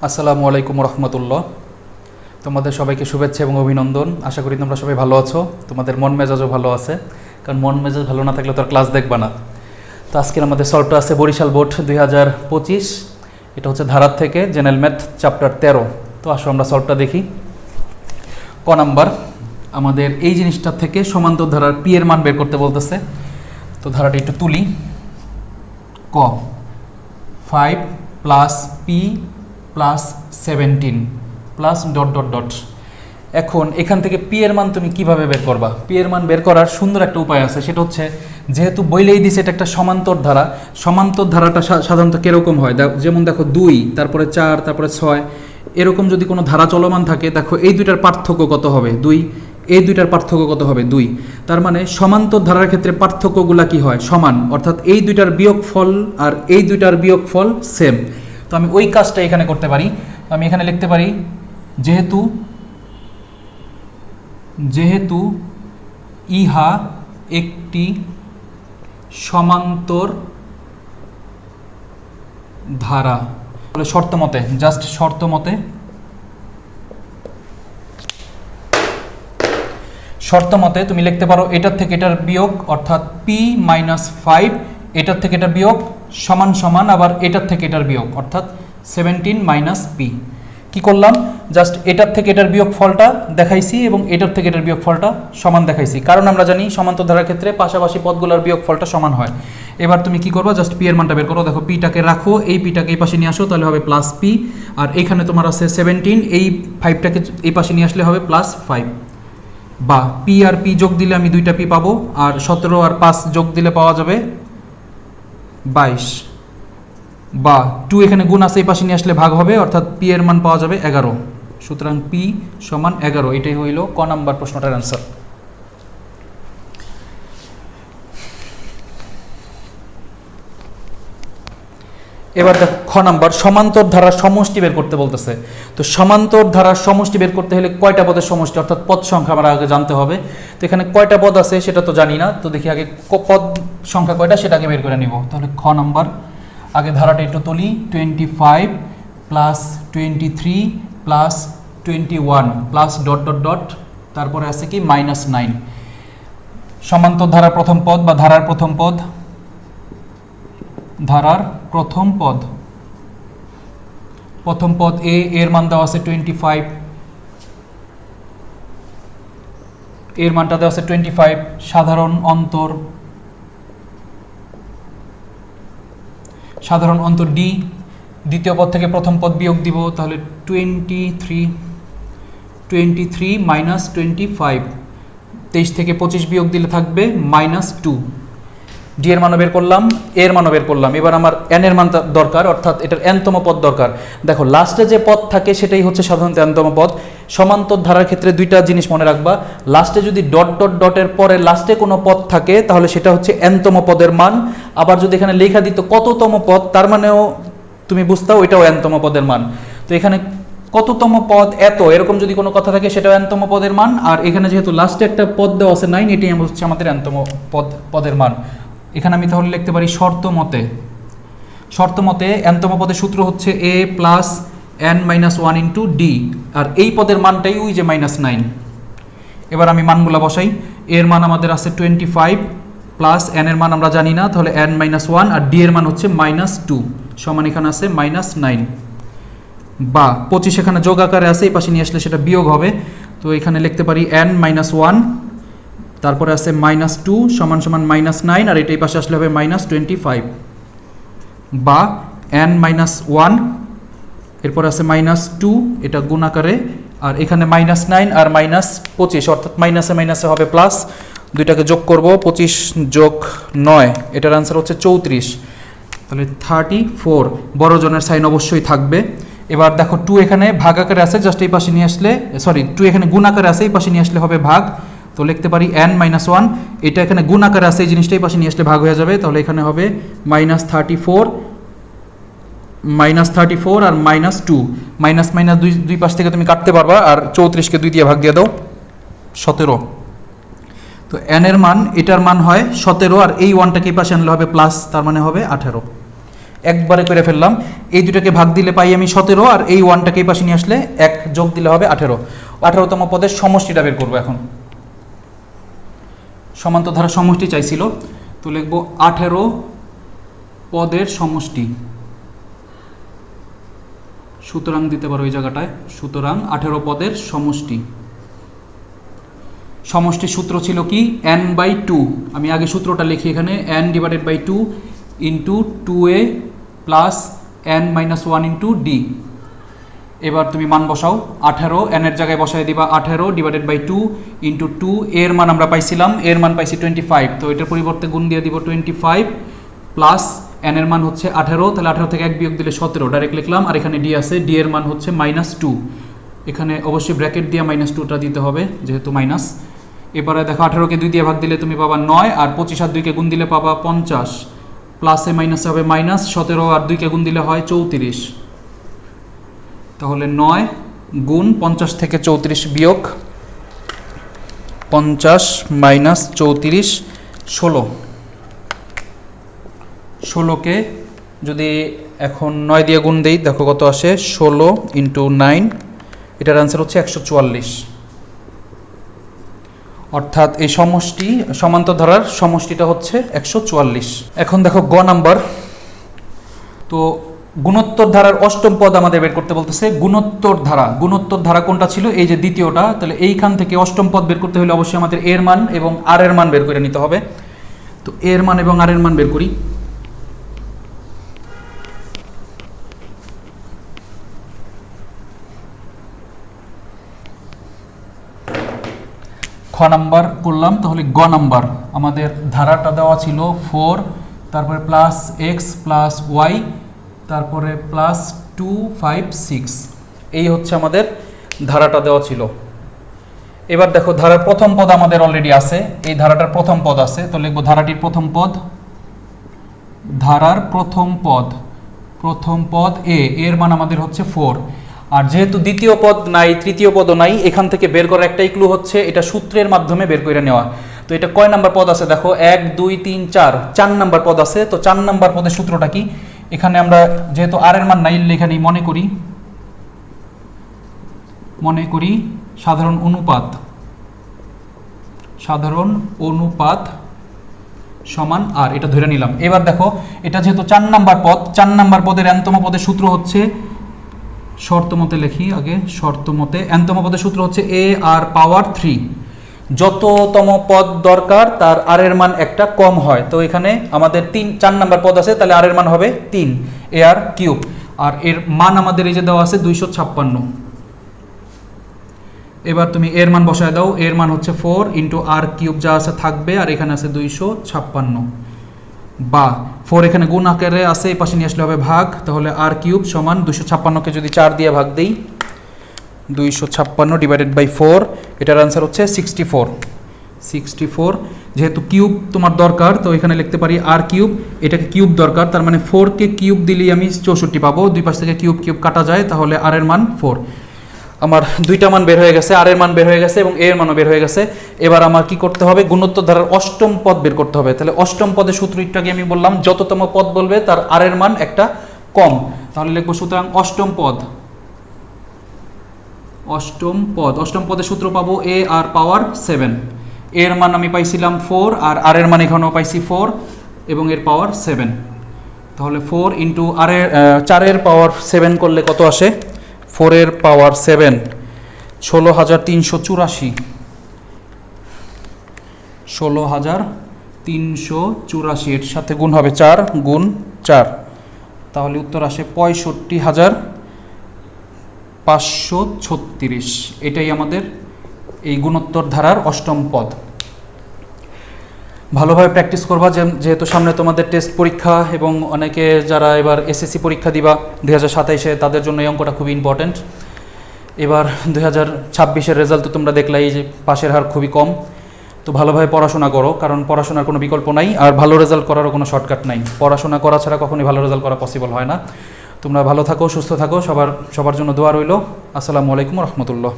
আসসালামু আলাইকুম রহমতুল্লাহ। তোমাদের সবাইকে শুভেচ্ছা এবং অভিনন্দন। আশা করি তোমরা সবাই ভালো আছো, তোমাদের মন মেজাজও ভালো আছে, কারণ মন মেজাজ ভালো না থাকলে তো আর ক্লাস দেখবা না। তো আজকের আমাদের সলভটা আছে বরিশাল বোর্ড 2025, এটা হচ্ছে ধারার থেকে জেনারেল ম্যাথ চ্যাপ্টার 13। তো আসো আমরা সলভটা দেখি। ক নাম্বার, আমাদের এই জিনিসটার থেকে সমান্তর ধারার পি এর মান বের করতে বলতেছে। তো ধারাটা একটু তুলি। ক 5 plus P plus 17 plus dot dot dot. এখন এখান থেকে পি এর মান তুমি কিভাবে বের করবা? পি এর মান বের করার সুন্দর একটা উপায় আছে, সেটা হচ্ছে যেহেতু বইলেই দিছে এটা একটা সমান্তর ধারা। সমান্তর ধারাটা সাধারণত কীরকম হয়, যেমন দেখো 2, তারপরে 4, তারপরে 6, এরকম যদি কোনো ধারা চলমান থাকে, দেখো এই দুইটার পার্থক্য কত হবে? 2। এই দুইটার পার্থক্য কত হবে? 2। তার মানে সমান্তর ধারার ক্ষেত্রে পার্থক্যগুলো কি হয়? সমান, অর্থাৎ এই দুইটার বিয়োগফল আর এই দুইটার বিয়োগফল সেম। তো আমি ওই কাজটা এখানে করতে পারি। আমি এখানে লিখতে পারি যেহেতু ইহা একটি সমান্তর ধারা, শর্ত মতে, জাস্ট শর্ত মতে তুমি লিখতে পারো এটার থেকে এটার বিয়োগ, অর্থাৎ পি মাইনাস 5, এটার থেকে এটা বিয়োগ সমান সমান আবার এটার থেকে এটার বিয়োগ, অর্থাৎ 17 মাইনাস পি। কী করলাম? জাস্ট এটার থেকে এটার বিয়োগ ফলটা দেখাইছি এবং এটার থেকে এটার বিয়োগ ফলটা সমান দেখাইছি, কারণ আমরা জানি সমান্তর ধারার ক্ষেত্রে পাশাপাশি পদগুলোর বিয়োগ ফলটা সমান হয়। এবার তুমি কি করবা? জাস্ট পি এর মানটা বের করো। দেখো পিটাকে রাখো, এই পিটাকে এই পাশে নিয়ে আসো, তাহলে হবে প্লাস পি। আর এখানে তোমার আছে 17, এই 5টাকে এই পাশে নিয়ে আসলে হবে প্লাস 5। বা পি আর পি যোগ দিলে আমি 2টা পি পাবো, আর 17 আর 5 যোগ দিলে পাওয়া যাবে 22। বা 2 এখানে গুণ আছে, এই পাশে নিয়ে আসলে ভাগ হবে, অর্থাৎ পি এর মান পাওয়া যাবে 11। সুতরাং পি সমান 11। এটাই হইল ক নাম্বার প্রশ্নটার অ্যান্সার। এবার দেখো খ নাম্বার, সমান্তর ধারার সমষ্টি বের করতে বলতেছে। তো সমান্তর ধারার সমষ্টি বের করতে হলে কয়টা পদের সমষ্টি, অর্থাৎ পদ সংখ্যা আমরা আগে জানতে হবে। তো এখানে কয়টা পদ আছে সেটা তো জানি না, তো দেখি আগে পদ সংখ্যা কয়টা সেটাকে বের করে নিব। তাহলে খ নাম্বার, আগে ধারাটা একটু তুলি। 25 plus 23 plus 21 plus dot dot dot, তারপরে আছে কি -9। সমান্তর ধারার প্রথম পদ বা ধারার প্রথম পদ, প্রথম পদ এ এর মান দেওয়া আছে 25, এর মানটা দেওয়া আছে 25। সাধারণ অন্তর ডি, দ্বিতীয় পদ থেকে প্রথম পদ বিয়োগ দিব, তাহলে 23 মাইনাস 25, 23 থেকে 25 বিয়োগ দিলে থাকবে -2। ডি এর মানও বের করলাম, এর মানও বের করলাম। এবার আমার এন এর মান দরকার, অর্থাৎ এটার এনতম পদ দরকার। দেখো লাস্টে যে পদ থাকে সেটাই হচ্ছে সাধারণত এনতম পদ। সমান্তর ধারার ক্ষেত্রে দুইটা জিনিস মনে রাখবা, লাস্টে যদি ডট ডট ডটের পরে লাস্টে কোনো পদ থাকে তাহলে সেটা হচ্ছে এনতম পদের মান। আবার যদি এখানে লেখা দিত কততম পদ, তার মানেও তুমি বুঝতাও ওইটাও এনতম পদের মান। তো এখানে কততম পদ এত, এরকম যদি কোনো কথা থাকে সেটাও এনতম পদের মান। আর এখানে যেহেতু লাস্টে একটা পদ দেওয়া আছে 9, এটাই হচ্ছে আমাদের এনতম পদের মান। এখানে আমি তাহলে লিখতে পারি শর্ত মতে এনতম পদের সূত্র হচ্ছে a plus n-1 into D, আর এই পদের মানটাই ওই যে -9। এবার আমি মানগুলো বসাই। এর মান আমাদের আছে 25 প্লাস n এর মান আমরা জানি না, তাহলে n-1, আর ডি এর মান হচ্ছে -2 সমান এখানে আছে -9। বা 25 এখানে যোগ আকারে আছে, এই পাশে নিয়ে আসলে সেটা বিয়োগ হবে। তো এখানে লিখতে পারি n-1, তারপরে আছে -2 সমান সমান -9, আর এটা এই পাশে আসলে হবে -25। বা n-1, এরপর আছে -2, এটা গুণ আকারে, আর এখানে -9 আর -25, অর্থাৎ মাইনাসে মাইনাসে হবে প্লাস। দুইটাকে যোগ করব, 25 যোগ 9, এটার আনসার হচ্ছে 34। তাহলে 34, বড় জনের সাইন অবশ্যই থাকবে। এবার দেখো 2 এখানে ভাগ আকারে আছে, জাস্ট এই পাশে নিয়ে আসলে, 2 এখানে গুণ আকারে আছে, এই পাশে নিয়ে আসলে হবে ভাগ। তো লিখতে পারি n-1, এটা এখানে গুণ আকারে আছে, এই জিনিসটা এই পাশে নিয়ে আসলে ভাগ হয়ে যাবে, তাহলে এখানে হবে -34 আর -2, মাইনাস মাইনাস দুই পাশ থেকে তুমি কাটতে পারবা, আর 34কে 2 দিয়ে ভাগ দিয়ে দাও, 17। তো n এর মান, এটার মান হয় 17, আর এই 1টাকে এই পাশে আনলে হবে প্লাস, তার মানে হবে 18। একবারে করে ফেললাম। এই দুটাকে ভাগ দিলে পাই আমি 17, আর এই 1টাকে এই পাশে নিয়ে আসলে 1 যোগ দিলে হবে 18। 18তম পদের সমষ্টিটা বের করবো এখন। সমান্তর ধারা সমষ্টি চাইছিল, তো লিখবো 18 পদের সমষ্টি। সুতরাং দিতে পারো এই জায়গাটায়, সুতরাং 18 পদের সমষ্টি। সমষ্টির সূত্র ছিল কি, n/2। আমি আগে সূত্রটা লিখি এখানে, n/2 into 2a plus n-1 into d। এবার তুমি মান বসাও, 18 n এর জায়গায় বসাই দিবা 18/2 ইন্টু 2, এর মান আমরা পাইছিলাম, এর মান পাইছি 25, তো এটার পরিবর্তে গুণ দিয়ে দিব 25 প্লাস n এর মান হচ্ছে 18, তাহলে 18 থেকে 1 বিয়োগ দিলে 17 ডাইরেক্ট লিখলাম। আর এখানে d আছে, d এর মান হচ্ছে -2, এখানে অবশ্যই ব্র্যাকেট দিয়ে -2টা দিতে হবে যেহেতু মাইনাস। এবারে দেখো 18কে 2 দিয়ে ভাগ দিলে তুমি পাবা 9, আর 25 আর 2কে গুণ দিলে পাবা 50, প্লাসে মাইনাসে হবে মাইনাস, 17 আর 2কে গুণ দিলে হয় 34। তাহলে 9 গুণ 50 থেকে 34 বিয়োগ 50 মাইনাস 34 16। 16কে যদি এখন 9 দিয়ে গুণ দেই, দেখো কত আসে, 16 ইন্টু 9, এটার অ্যান্সার হচ্ছে 144। অর্থাৎ এই সমষ্টি, সমান্তর ধারার সমষ্টিটা হচ্ছে 144। এখন দেখো গ নাম্বার, তো গুণোত্তর ধারার অষ্টম পদ আমাদের বের করতে বলতেছে। গুণোত্তর ধারা কোনটা ছিল, এই যে দ্বিতীয়টা, তাহলে এইখান থেকে অষ্টম পদ বের করতে হলে অবশ্যই আমাদের এর মান এবং আর এর মান বের করে নিতে হবে। তো এর মান এবং আর এর মান বের করি। খ নাম্বার করলাম, তাহলে গ নাম্বার আমাদের ধারাটা দেওয়া ছিল 4, তারপরে প্লাস এক্স প্লাস ওয়াই, তারপরে প্লাস 2 5 6, এই হচ্ছে আমাদের ধারাটা দেওয়া ছিল। এবার দেখো ধারার প্রথম পদ আমাদের অলরেডি আছে, এই ধারাটার প্রথম পদ আছে, তো লিখবো ধারাটির প্রথম পদ, ধারার প্রথম পদ এ, এর মান আমাদের হচ্ছে 4। আর যেহেতু দ্বিতীয় পদ নাই, তৃতীয় পদও নাই, এখান থেকে বের করার একটাই ক্লু হচ্ছে এটা সূত্রের মাধ্যমে বের করে নেওয়া। তো এটা কয় নাম্বার পদ আছে দেখো, 1 2 3 4, 4 নাম্বার পদ আছে। তো 4 নাম্বার পদের সূত্রটা কি, এখানে আমরা যেহেতু আর এর মান নাই লেখা নেই, মনে করি সাধারণ অনুপাত সমান আর, এটা ধরে নিলাম। এবার দেখো এটা যেহেতু 4 নাম্বার পদ, 4 নাম্বার পদের nতম পদের সূত্র হচ্ছে, শর্তমতে লিখি আগে, শর্তমতে nতম পদের সূত্র হচ্ছে a r পাওয়ার 3। যততম পদ দরকার তার আর এর মান একটা কম হয়, তো এখানে আমাদের 4 নাম্বার পদ আছে, তাহলে আর এর মান হবে 3 a r কিউব, আর এর মান আমাদের এই যে দেওয়া আছে 256। এবার তুমি এর মান বসায় দাও, এর মান হচ্ছে 4 ইন্টু আর কিউব যা আছে থাকবে, আর এখানে আছে 256, বা 4 এখানে গুণ আকারে আছে, এই পাশে নিয়ে আসলে হবে ভাগ, তাহলে আর কিউব সমান 256কে যদি 4 দিয়ে ভাগ দেই, 256 ডিভাইডেড বাই 4, এটার অ্যান্সার হচ্ছে 64। যেহেতু কিউব তোমার দরকার, তো এখানে লিখতে পারি আর কিউব, এটাকে কিউব দরকার, তার মানে 4কে কিউব দিলেই আমি 64 পাবো, দুই পাশ থেকে কিউব কাটা যায়, তাহলে আর এর মান 4। আমার দুইটা মান বের হয়ে গেছে, আর এর মান বের হয়ে গেছে এবং এর মানও বের হয়ে গেছে। এবার আমার কি করতে হবে, গুণোত্তর ধারার অষ্টম পদ বের করতে হবে। তাহলে অষ্টম পদের সূত্র একটু আগে আমি বললাম, যততম পদ বলবে তার আর এর মান একটা কম, তাহলে লিখবো সুতরাং অষ্টম পদের সূত্র পাবো a r পাওয়ার 7, এর মান আমি পাইছিলাম 4, আর এর মান এখানেও পাইছি 4 এবং এর পাওয়ার 7, তাহলে 4 ইন্টু আর এর 4 এর পাওয়ার 7 করলে কত আসে, 4 এর পাওয়ার 7 16,384, এর সাথে গুণ হবে 4 গুণ 4, তাহলে উত্তর আসে 65,536। এটাই আমাদের এই গুণোত্তর ধারার অষ্টম পদ। ভালোভাবে প্র্যাকটিস করবা, যেহেতু সামনে তোমাদের টেস্ট পরীক্ষা এবং অনেকে যারা এবার এসএসসি পরীক্ষা দিবা 2027-এ, তাদের জন্য এই অঙ্কটা খুবই ইম্পর্ট্যান্ট। এবার 2026-এর রেজাল্ট তো তোমরা দেখলাই যে পাশের হার খুবই কম, তো ভালোভাবে পড়াশোনা করো, কারণ পড়াশোনার কোনো বিকল্প নাই, আর ভালো রেজাল্ট করারও কোনো শর্টকাট নাই। পড়াশোনা করা ছাড়া কখনোই ভালো রেজাল্ট করা পসিবল হয় না। তোমরা ভালো থাকো, সুস্থ থাকো, সবার জন্য দোয়া রইল। আসসালামু আলাইকুম রহমতুল্লাহ।